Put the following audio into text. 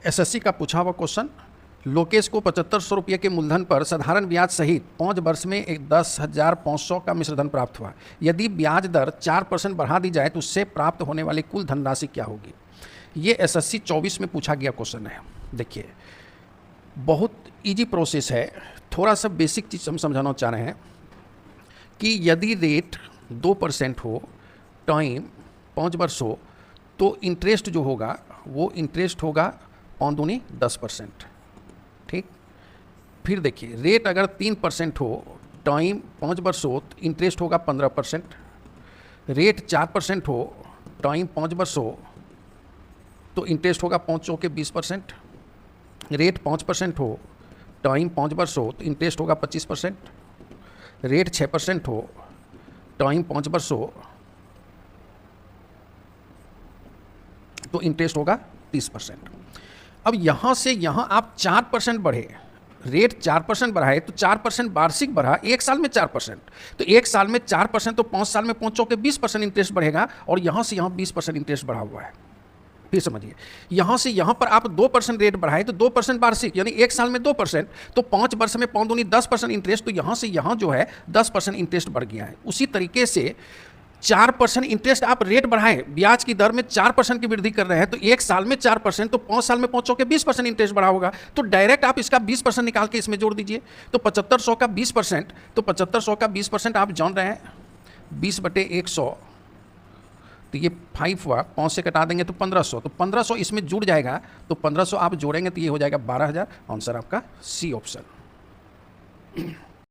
SSC का पूछा हुआ क्वेश्चन, लोकेश को 7500 रुपये के मूलधन पर साधारण ब्याज सहित 5 वर्ष में 10,500 का मिश्रधन प्राप्त हुआ। यदि ब्याज दर 4% बढ़ा दी जाए तो उससे प्राप्त होने वाली कुल धनराशि क्या होगी? ये एसएससी 24 में पूछा गया क्वेश्चन है। देखिए, बहुत इजी प्रोसेस है, थोड़ा सा बेसिक चीज़ हम समझाना चाह रहे हैं कि यदि रेट 2% हो, टाइम 5 वर्ष हो, तो इंटरेस्ट जो होगा वो इंटरेस्ट होगा 5 दूनी 10%। ठीक, फिर देखिए, रेट अगर 3% हो, टाइम 5 वर्ष हो, तो इंटरेस्ट होगा 15%। रेट 4% हो, टाइम 5 वर्ष हो, तो इंटरेस्ट होगा 5 चौके 20%। रेट 5% हो, टाइम 5 वर्ष हो, तो इंटरेस्ट होगा 25%। रेट 6% हो, टाइम 5 वर्ष हो, तो इंटरेस्ट होगा 30%। अब यहाँ से यहाँ आप 4% बढ़े, रेट 4% बढ़ाए तो 4% वार्षिक बढ़ा, एक साल में 4%, तो एक साल में 4%, तो 5 साल में 5 चौके 20% इंटरेस्ट बढ़ेगा, और यहाँ से यहाँ 20% इंटरेस्ट बढ़ा हुआ है। फिर समझिए, यहाँ से यहाँ पर आप 2% रेट बढ़ाए तो 2% वार्षिक, यानी एक साल में 2%, तो 5 वर्ष में 5 दूनी 10% इंटरेस्ट, तो यहाँ से यहाँ जो है 10% इंटरेस्ट बढ़ गया है। उसी तरीके से 4% इंटरेस्ट आप रेट बढ़ाएं, ब्याज की दर में 4% की वृद्धि कर रहे हैं, तो एक साल में 4%, तो 5 साल में 5 चौके 20% इंटरेस्ट बढ़ा होगा, तो डायरेक्ट आप इसका 20% निकाल के इसमें जोड़ दीजिए, तो 7500 का 20%, तो 7500 का 20% आप जान रहे हैं 20/100, तो ये 5 हुआ, 5 से कटा देंगे तो 1500, तो 1500 इसमें जुड़ जाएगा, तो 1500 आप जोड़ेंगे तो ये हो जाएगा 12,000। आंसर आपका सी ऑप्शन।